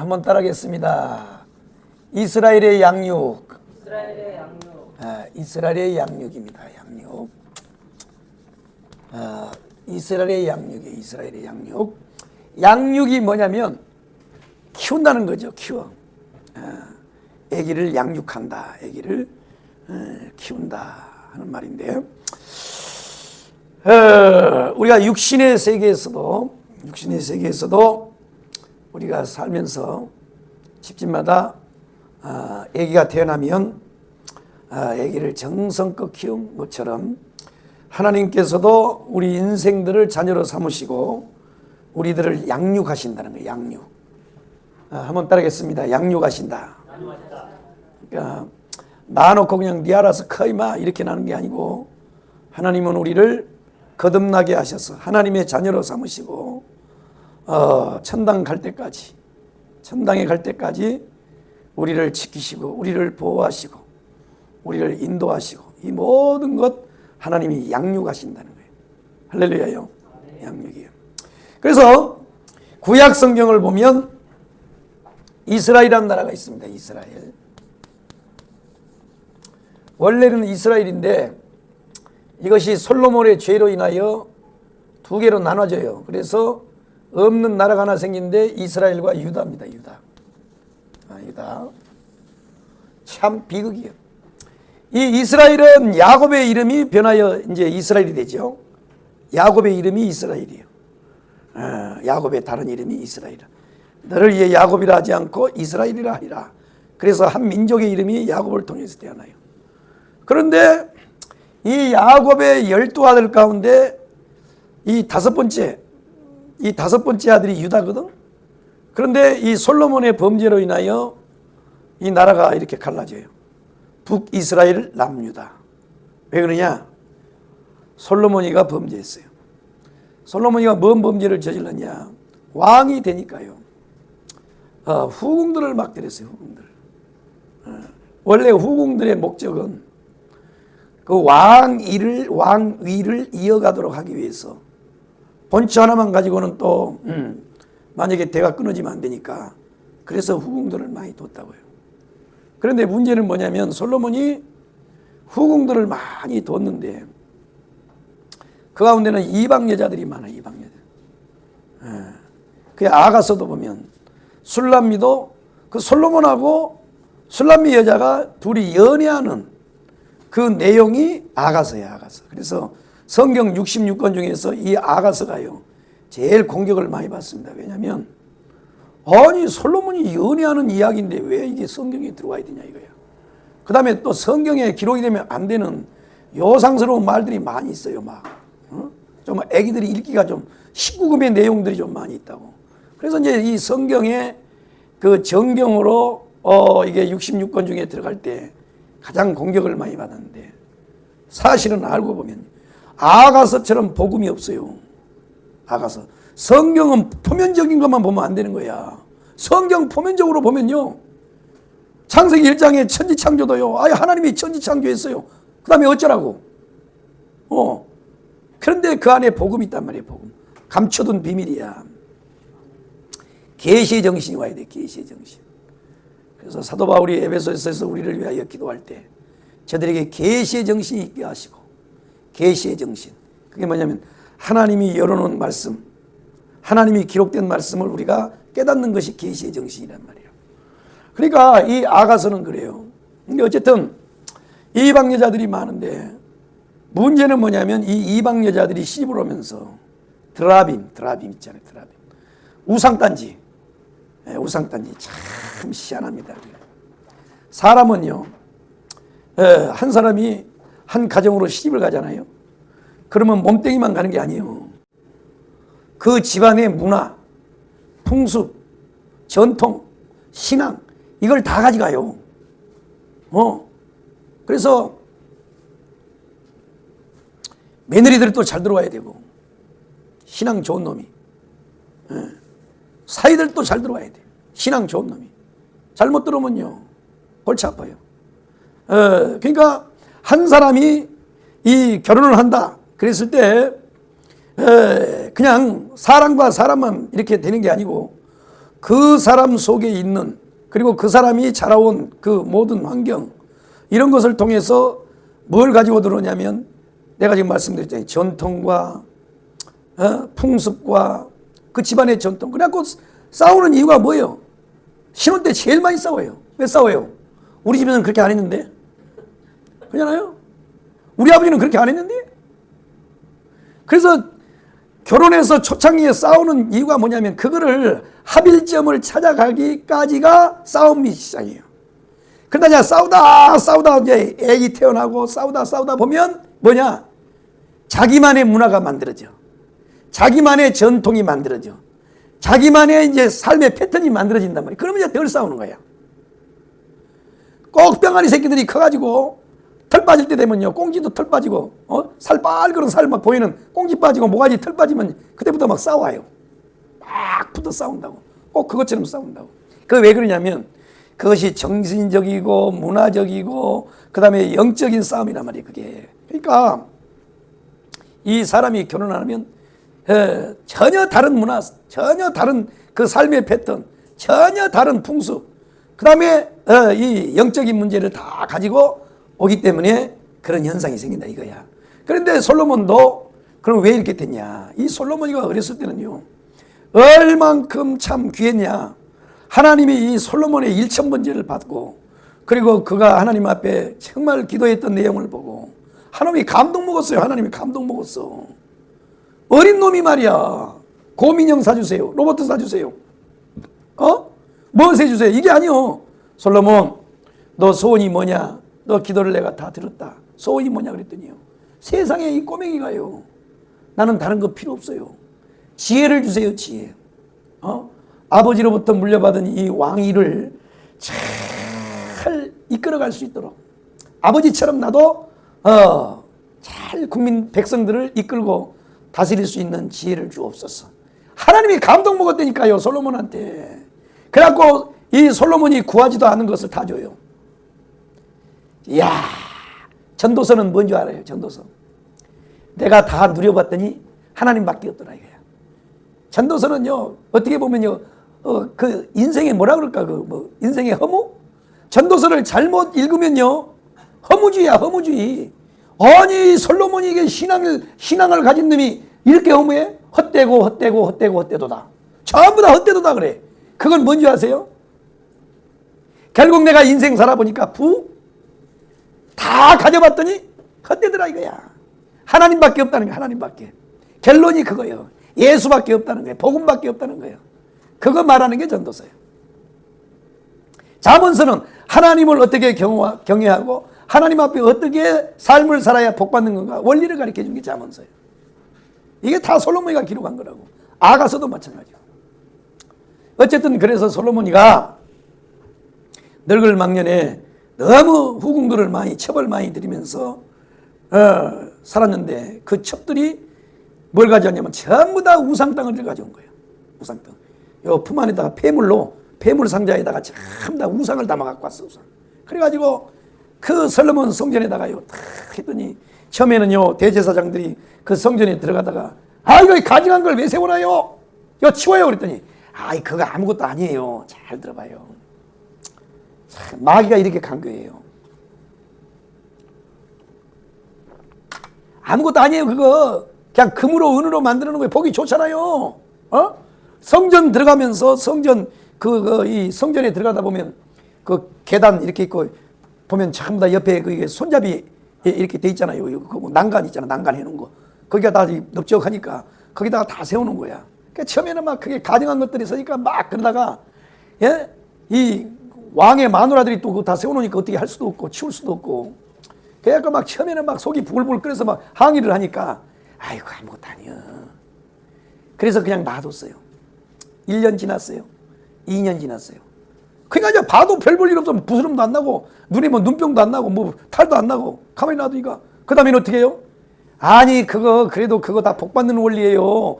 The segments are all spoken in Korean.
한번 따라하겠습니다. 이스라엘의 양육. 이스라엘의 양육입니다. 양육. 이스라엘의 양육이에요. 이스라엘의 양육. 양육이 뭐냐면 키운다는 거죠. 키워. 아기를 양육한다. 아기를 키운다 하는 말인데요. 우리가 육신의 세계에서도 우리가 살면서 집집마다 아기가 태어나면 아기를 정성껏 키운 것처럼 하나님께서도 우리 인생들을 자녀로 삼으시고 우리들을 양육하신다는 거예요. 양육. 한번 따라하겠습니다. 양육하신다. 그러니까 낳아놓고 그냥 네 알아서 커 임마 이렇게 나는 게 아니고 하나님은 우리를 거듭나게 하셔서 하나님의 자녀로 삼으시고 천당에 갈 때까지 우리를 지키시고 우리를 보호하시고 우리를 인도하시고 이 모든 것 하나님이 양육하신다는 거예요. 할렐루야요. 양육이요. 그래서 구약 성경을 보면 이스라엘이라는 나라가 있습니다. 이스라엘. 원래는 이스라엘인데 이것이 솔로몬의 죄로 인하여 두 개로 나눠져요. 그래서 없는 나라가 하나 생긴데 이스라엘과 유다입니다. 유다. 참 비극이에요. 이 이스라엘은 야곱의 이름이 변하여 이제 이스라엘이 되죠. 야곱의 이름이 이스라엘이에요. 야곱의 다른 이름이 이스라엘. 너를 위해 야곱이라 하지 않고 이스라엘이라 하리라. 그래서 한 민족의 이름이 야곱을 통해서 태어나요. 그런데 이 야곱의 12아들 가운데 이 다섯 번째 아들이 유다거든. 그런데 이 솔로몬의 범죄로 인하여 이 나라가 이렇게 갈라져요. 북이스라엘, 남유다. 왜 그러냐? 솔로몬이가 범죄했어요. 솔로몬이가 뭔 범죄를 저질렀냐? 왕이 되니까요. 후궁들을 막 때렸어요. 후궁들. 원래 후궁들의 목적은 그 왕위를 이어가도록 하기 위해서 본처 하나만 가지고는 또 만약에 대가 끊어지면 안 되니까 그래서 후궁들을 많이 뒀다고요. 그런데 문제는 뭐냐면 솔로몬이 후궁들을 많이 뒀는데 그 가운데는 이방 여자들이 많아요. 이방 여자. 그 아가서도 보면 술람미도 그 솔로몬하고 술람미 여자가 둘이 연애하는 그 내용이 아가서예요. 아가서. 그래서 성경 66권 중에서 이 아가서가요 제일 공격을 많이 받습니다. 왜냐하면 아니 솔로몬이 연애하는 이야기인데 왜 이게 성경에 들어와야 되냐 이거야. 그 다음에 또 성경에 기록이 되면 안 되는 요상스러운 말들이 많이 있어요. 막 좀 애기들이 읽기가 좀 19금의 내용들이 좀 많이 있다고. 그래서 이제 이 성경에 그 정경으로 이게 66권 중에 들어갈 때 가장 공격을 많이 받았는데 사실은 알고 보면 아가서처럼 복음이 없어요. 아가서. 성경은 표면적인 것만 보면 안 되는 거야. 성경 표면적으로 보면요. 창세기 1장에 천지창조도요. 아예 하나님이 천지창조했어요. 그 다음에 어쩌라고? 그런데 그 안에 복음이 있단 말이에요. 복음. 감춰둔 비밀이야. 계시의 정신이 와야 돼. 계시의 정신. 그래서 사도 바울이 에베소서에서 우리를 위하여 기도할 때 저들에게 계시의 정신이 있게 하시고 계시의 정신. 그게 뭐냐면 하나님이 열어놓은 말씀, 하나님이 기록된 말씀을 우리가 깨닫는 것이 계시의 정신이란 말이에요. 그러니까 이 아가서는 그래요. 근데 어쨌든 이방 여자들이 많은데 문제는 뭐냐면 이 이방 여자들이 시집을 오면서 드라빔 있잖아요. 드라빔. 우상단지 참 희한합니다. 사람은요, 한 사람이 한 가정으로 시집을 가잖아요. 그러면 몸뚱이만 가는 게 아니에요. 그 집안의 문화, 풍습, 전통, 신앙 이걸 다 가져가요. 그래서 며느리들이 또 잘 들어와야 되고 신앙 좋은 놈이 사이들도 잘 들어와야 돼. 신앙 좋은 놈이 잘못 들으면요 골치 아파요. 그러니까 한 사람이 이 결혼을 한다 그랬을 때 그냥 사람과 사람만 이렇게 되는 게 아니고 그 사람 속에 있는, 그리고 그 사람이 자라온 그 모든 환경, 이런 것을 통해서 뭘 가지고 들어오냐면, 내가 지금 말씀드렸잖아요. 전통과 풍습과 그 집안의 전통. 그래갖고 싸우는 이유가 뭐예요? 신혼 때 제일 많이 싸워요. 왜 싸워요? 우리 집에서는 그렇게 안 했는데? 그렇잖아요? 우리 아버지는 그렇게 안 했는데? 그래서 결혼해서 초창기에 싸우는 이유가 뭐냐면, 그거를 합일점을 찾아가기까지가 싸움이 시작이에요. 그러다 이제 싸우다 이제 애기 태어나고 싸우다 보면 뭐냐? 자기만의 문화가 만들어져. 자기만의 전통이 만들어져. 자기만의 이제 삶의 패턴이 만들어진단 말이에요. 그러면 이제 덜 싸우는 거야. 꼭 병아리 새끼들이 커가지고 털 빠질 때 되면요, 꽁지도 털 빠지고, 살 빨그런 살 막 보이는 꽁지 빠지고 모가지 털 빠지면 그때부터 막 싸워요. 막 붙어 싸운다고. 꼭 그것처럼 싸운다고. 그게 왜 그러냐면, 그것이 정신적이고 문화적이고 그 다음에 영적인 싸움이란 말이에요, 그게. 그러니까 이 사람이 결혼하면 전혀 다른 문화, 전혀 다른 그 삶의 패턴, 전혀 다른 풍습, 그 다음에 이 영적인 문제를 다 가지고 오기 때문에 그런 현상이 생긴다 이거야. 그런데 솔로몬도 그럼 왜 이렇게 됐냐? 이 솔로몬이가 어렸을 때는요, 얼만큼 참 귀했냐? 하나님이 이 솔로몬의 일천번제를 받고, 그리고 그가 하나님 앞에 정말 기도했던 내용을 보고 하나님이 감동 먹었어요. 하나님이 감동 먹었어. 어린 놈이 말이야, 곰인형 사주세요, 로봇 사주세요, 무엇 해주세요, 이게 아니요. 솔로몬, 너 소원이 뭐냐? 너 기도를 내가 다 들었다. 소원이 뭐냐 그랬더니요, 세상에 이 꼬맹이가요, 나는 다른 거 필요 없어요. 지혜를 주세요, 지혜. 아버지로부터 물려받은 이 왕위를 잘 이끌어갈 수 있도록, 아버지처럼 나도 잘 국민 백성들을 이끌고 다스릴 수 있는 지혜를 주옵소서. 하나님이 감동 먹었다니까요, 솔로몬한테. 그래갖고 이 솔로몬이 구하지도 않은 것을 다 줘요. 이야, 전도서는 뭔 줄 알아요? 전도서 내가 다 누려봤더니 하나님밖에 없더라 이거야. 전도서는요, 어떻게 보면요, 그 인생의 뭐라 그럴까, 인생의 허무? 전도서를 잘못 읽으면요, 허무주의야, 허무주의. 아니, 솔로몬이 이게 신앙을 가진 놈이 이렇게 허무해? 헛되도다. 전부 다 헛되도다 그래. 그건 뭔지 아세요? 결국 내가 인생 살아보니까 다 가져봤더니 헛되더라 이거야. 하나님밖에 없다는 거야, 하나님밖에. 결론이 그거예요. 예수밖에 없다는 거예요. 복음밖에 없다는 거예요. 그거 말하는 게 전도서예요. 잠언서는 하나님을 어떻게 경외하고 하나님 앞에 어떻게 삶을 살아야 복받는 건가, 원리를 가르쳐 준 게 잠언서예요. 이게 다 솔로몬이가 기록한 거라고. 아가서도 마찬가지야. 어쨌든 그래서 솔로몬이가 늙을 망년에 너무 후궁들을 처벌 많이 들이면서 살았는데, 그 첩들이 뭘 가져왔냐면 전부 다 우상 땅을 가져온 거예요. 우상 땅. 요 품 안에다가 폐물 상자에다가 전부 다 우상을 담아 갖고 왔어, 우상. 그래가지고 그 솔로몬 성전에다가요 탁 했더니, 처음에는요 대제사장들이 그 성전에 들어가다가 이거 가증한 걸 왜 세워놔요? 이거 치워요 그랬더니, 그거 아무것도 아니에요. 잘 들어봐요. 참, 마귀가 이렇게 간 거예요. 아무것도 아니에요. 그거 그냥 금으로 은으로 만드는 거예요. 보기 좋잖아요. 성전 들어가면서 이 성전에 들어가다 보면 그 계단 이렇게 있고 보면 전부 다 옆에 그 손잡이 이렇게 돼 있잖아요. 그 난간 있잖아, 난간 해놓은 거. 거기가 다 넓적하니까 거기다가 다 세우는 거야. 그러니까 처음에는 막 그게 가증한 것들이 있으니까 막 그러다가, 이 왕의 마누라들이 또 그거 다 세워놓으니까 어떻게 할 수도 없고 치울 수도 없고, 그러니까 막 처음에는 막 속이 부글부글 끓여서 막 항의를 하니까, 아무것도 아니야. 그래서 그냥 놔뒀어요. 1년 지났어요. 2년 지났어요. 그러니까 이제 봐도 별 볼 일 없어. 부스럼도 안 나고, 눈에 뭐 눈병도 안 나고, 뭐 탈도 안 나고, 가만히 놔두니까. 그 다음에는 어떻게 해요? 그래도 그거 다 복받는 원리예요.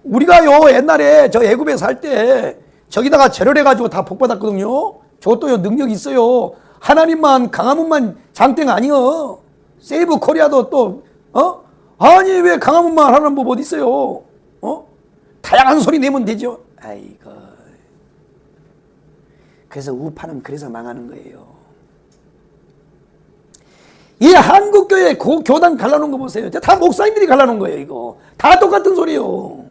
우리가요, 옛날에 저 애굽에 살 때, 저기다가 절을 해가지고 다 복받았거든요. 저것도요, 능력이 있어요. 하나님만 강화문만 장땡 아니여. 세이브 코리아도 또, 왜 강화문만 하는 법 어디 있어요? 다양한 소리 내면 되죠. 아이고. 그래서 우파는 그래서 망하는 거예요. 이 한국교회 교단 갈라놓은 거 보세요. 다 목사님들이 갈라놓은 거예요. 이거 다 똑같은 소리요.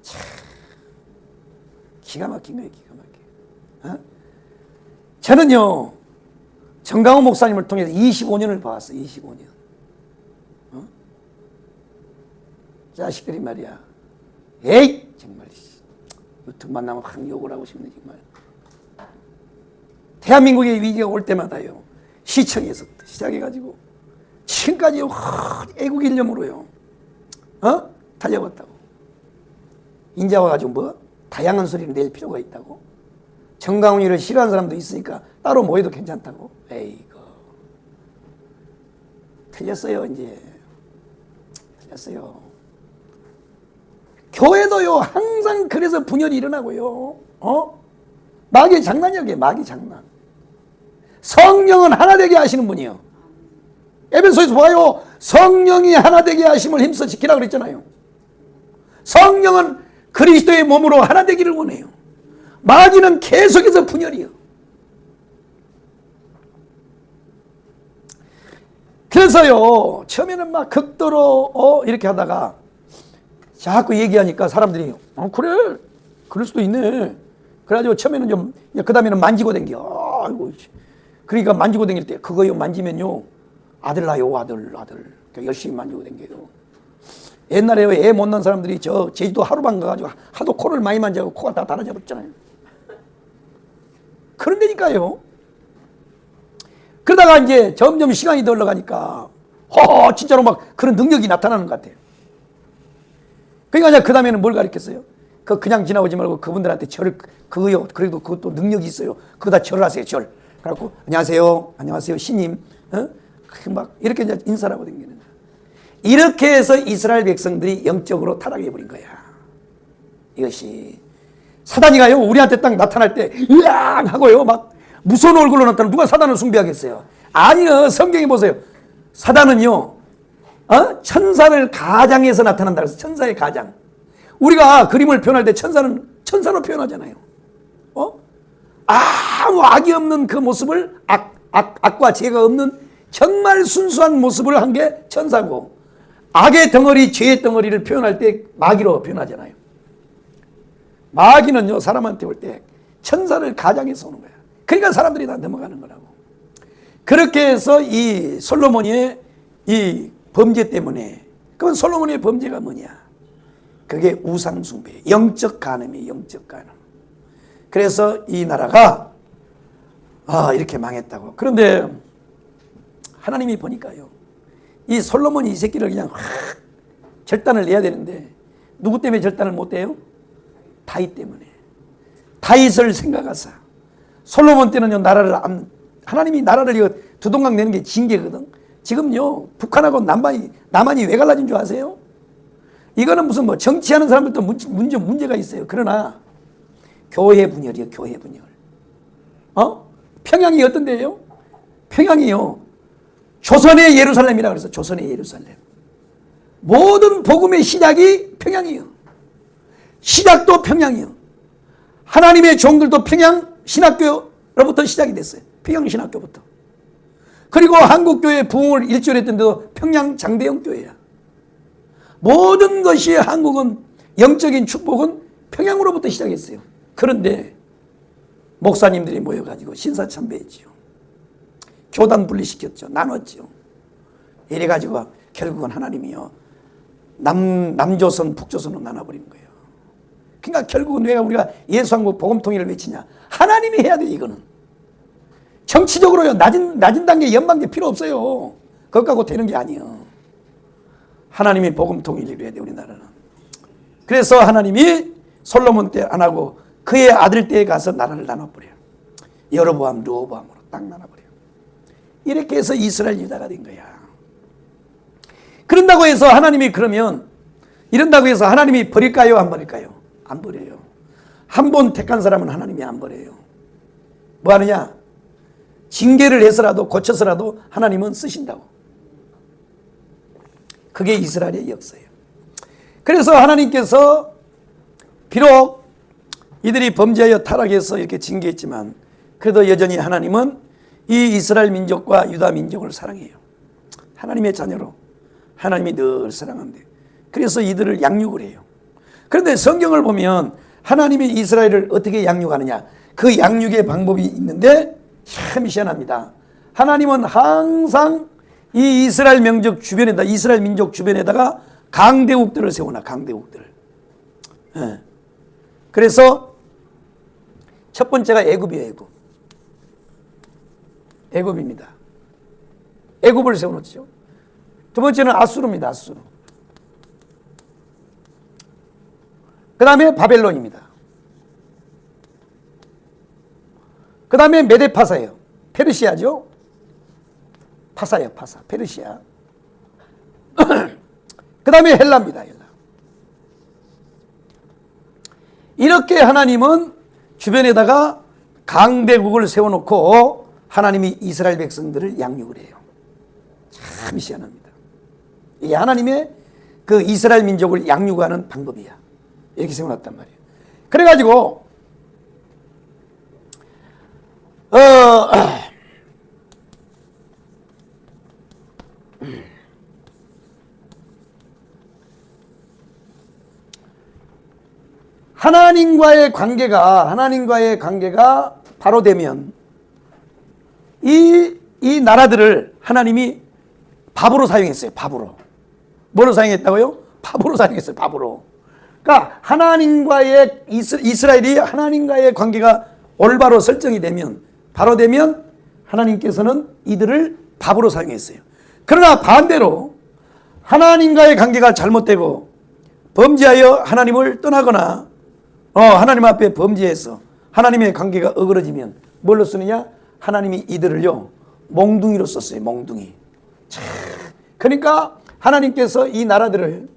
참 기가 막힌 거예요. 기가 막혀. 저는요 정강호 목사님을 통해서 25년을 봐왔어요. 25년. 자식들이 말이야. 에이 정말 유튜브 만나면 확 욕을 하고 싶네 정말. 대한민국의 위기가 올 때마다요 시청에서 시작해가지고 지금까지 애국 일념으로요 달려왔다고. 인자 와가지고 뭐 다양한 소리를 낼 필요가 있다고. 정강훈이를 싫어하는 사람도 있으니까 따로 모여도 괜찮다고. 에이거 틀렸어요. 이제 틀렸어요. 교회도요 항상 그래서 분열이 일어나고요. 마귀의 장난이야. 그게 마귀 장난. 성령은 하나 되게 하시는 분이요. 에베소에서 봐요. 성령이 하나 되게 하심을 힘써 지키라 그랬잖아요. 성령은 그리스도의 몸으로 하나 되기를 원해요. 마귀는 계속해서 분열이요. 그래서요 처음에는 막 극도로 이렇게 하다가 자꾸 얘기하니까 사람들이 그래 그럴 수도 있네. 그래가지고 처음에는 좀 그 다음에는 만지고 댕겨. 아이고 그러니까 만지고 댕길 때 그거요 만지면요 아들 나요. 아들 그러니까 열심히 만지고 댕겨요. 옛날에 애 못 낳은 사람들이 저 제주도 하루방 가가지고 하도 코를 많이 만져서 코가 다 달아져 버렸잖아요. 그런 데니까요. 그러다가 이제 점점 시간이 더 흘러가니까 진짜로 막 그런 능력이 나타나는 것 같아요. 그러니까 그 다음에는 뭘 가르쳤어요? 그냥 지나오지 말고 그분들한테 절을 그거요. 그래도 그것도 능력이 있어요. 그거다 절을 하세요. 절. 그래갖고 안녕하세요 신님. 막 이렇게 이제 인사를 하고 다니는. 이렇게 해서 이스라엘 백성들이 영적으로 타락해 버린 거야. 이것이 사단이가요 우리한테 딱 나타날 때 으앙 하고요 막 무서운 얼굴로 나타나면 누가 사단을 숭배하겠어요? 아니요. 성경에 보세요. 사단은요 천사를 가장해서 나타난다 그래서 천사의 가장. 우리가 그림을 표현할 때 천사는 천사로 표현하잖아요. 아무 악이 없는 그 모습을 악과 죄가 없는 정말 순수한 모습을 한 게 천사고, 악의 덩어리, 죄의 덩어리를 표현할 때 마귀로 표현하잖아요. 마귀는요 사람한테 올 때 천사를 가장해서 오는 거야. 그러니까 사람들이 다 넘어가는 거라고. 그렇게 해서 이 솔로몬의 이 범죄 때문에, 그건 솔로몬의 범죄가 뭐냐? 그게 우상숭배, 영적 간음이에요. 영적 간음. 그래서 이 나라가 이렇게 망했다고. 그런데 하나님이 보니까요 이 솔로몬이 이 새끼를 그냥 확 절단을 내야 되는데 누구 때문에 절단을 못 해요? 다윗 때문에. 다윗을 생각하사 솔로몬 때는요 하나님이 나라를 이거 두동강 내는 게 징계거든. 지금요 북한하고 남한이 왜 갈라진 줄 아세요? 이거는 무슨 뭐 정치하는 사람들도 문제가 있어요. 그러나 교회 분열이요. 교회 분열. 평양이 어떤 데예요? 평양이요 조선의 예루살렘이라 그래서 조선의 예루살렘. 모든 복음의 시작이 평양이요. 시작도 평양이요. 하나님의 종들도 평양 신학교로부터 시작이 됐어요. 평양 신학교부터. 그리고 한국교회 부흥을 일조했던 데도 평양 장대영 교회야. 모든 것이 한국은 영적인 축복은 평양으로부터 시작했어요. 그런데 목사님들이 모여가지고 신사참배했지요. 교단 분리시켰죠. 나눴죠. 이래가지고 결국은 하나님이요 남조선 북조선으로 나눠버리는 거예요. 그러니까 결국은 왜 우리가 예수한국 복음통일을 외치냐? 하나님이 해야 돼. 이거는 정치적으로요 낮은 단계 연방제 필요 없어요. 그것 갖고 되는 게 아니에요. 하나님이 복음통일을 해야 돼. 우리나라는. 그래서 하나님이 솔로몬 때 안 하고 그의 아들 때에 가서 나라를 나눠버려요. 여로보암 르호보암으로 딱 나눠버려요. 이렇게 해서 이스라엘 유다가 된 거야. 그런다고 해서 하나님이 그러면 이런다고 해서 하나님이 버릴까요? 안 버릴까요? 안 버려요. 한 번 택한 사람은 하나님이 안 버려요. 뭐 하느냐? 징계를 해서라도 고쳐서라도 하나님은 쓰신다고. 그게 이스라엘의 역사예요. 그래서 하나님께서 비록 이들이 범죄하여 타락해서 이렇게 징계했지만 그래도 여전히 하나님은 이 이스라엘 민족과 유다 민족을 사랑해요. 하나님의 자녀로 하나님이 늘 사랑한대. 그래서 이들을 양육을 해요. 그런데 성경을 보면 하나님이 이스라엘을 어떻게 양육하느냐, 그 양육의 방법이 있는데 참 희한합니다. 하나님은 항상 이 이스라엘 민족 주변에다가 강대국들을 세워놔. 강대국들. 예. 그래서 첫 번째가 애굽이에요. 애굽. 애굽입니다. 애굽을 세워놓죠. 두 번째는 아수르입니다. 아수르. 그 다음에 바벨론입니다. 그 다음에 메데파사예요. 페르시아죠. 파사예요. 파사. 페르시아. 그 다음에 헬라입니다. 헬라. 이렇게 하나님은 주변에다가 강대국을 세워놓고 하나님이 이스라엘 백성들을 양육을 해요. 참 희한합니다. 이게 하나님의 그 이스라엘 민족을 양육하는 방법이야. 이렇게 세워놨단 말이에요. 그래가지고 하나님과의 관계가 바로 되면 이 나라들을 하나님이 밥으로 사용했어요. 밥으로. 뭐로 사용했다고요? 밥으로 사용했어요. 밥으로. 그러니까 이스라엘이 하나님과의 관계가 올바로 설정이 되면, 바로 되면 하나님께서는 이들을 밥으로 사용했어요. 그러나 반대로 하나님과의 관계가 잘못되고 범죄하여 하나님을 떠나거나 하나님 앞에 범죄해서 하나님의 관계가 어그러지면 뭘로 쓰느냐? 하나님이 이들을요 몽둥이로 썼어요. 몽둥이. 그러니까 하나님께서 이 나라들을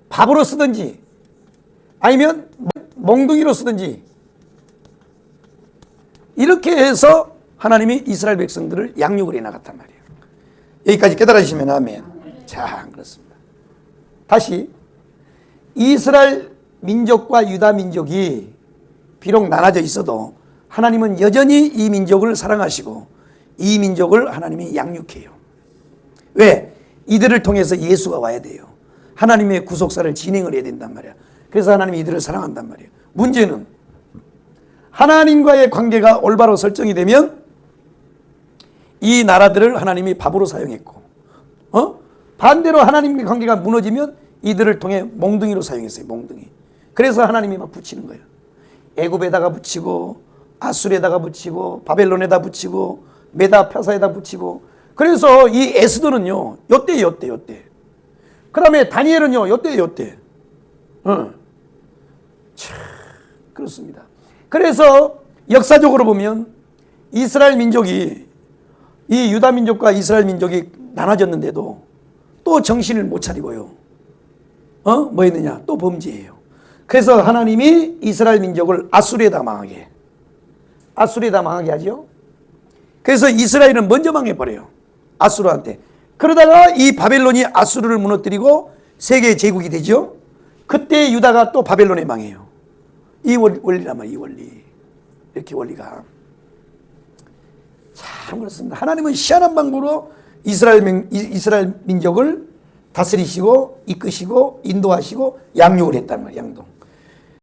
밥으로 쓰든지 아니면 몽둥이로 쓰든지 이렇게 해서 하나님이 이스라엘 백성들을 양육을 해 나갔단 말이에요. 여기까지 깨달으시면 아멘. 자, 그렇습니다. 다시 이스라엘 민족과 유다 민족이 비록 나눠져 있어도 하나님은 여전히 이 민족을 사랑하시고 이 민족을 하나님이 양육해요. 왜? 이들을 통해서 예수가 와야 돼요. 하나님의 구속사를 진행을 해야 된단 말이야. 그래서 하나님이 이들을 사랑한단 말이에요. 문제는 하나님과의 관계가 올바로 설정이 되면 이 나라들을 하나님이 밥으로 사용했고 반대로 하나님의 관계가 무너지면 이들을 통해 몽둥이로 사용했어요. 몽둥이. 그래서 하나님이 막 붙이는 거예요. 애굽에다가 붙이고 아수르에다가 붙이고 바벨론에다 붙이고 메다파사에다 붙이고. 그래서 이 에스더는요 요때. 그 다음에 다니엘은요 요때. 그렇습니다. 그래서 역사적으로 보면 이스라엘 민족이 이 유다 민족과 이스라엘 민족이 나눠졌는데도 또 정신을 못 차리고요. 뭐 했느냐? 또 범죄예요. 그래서 하나님이 이스라엘 민족을 아수르에다 망하게 하죠. 그래서 이스라엘은 먼저 망해버려요. 아수르한테. 그러다가 이 바벨론이 아수르를 무너뜨리고 세계 제국이 되죠. 그때 유다가 또 바벨론에 망해요. 이 원리란 말이에요. 이 원리. 이렇게 원리가. 참 그렇습니다. 하나님은 희한한 방법으로 이스라엘 민족을 다스리시고 이끄시고 인도하시고 양육을 했단 말이에요. 양동.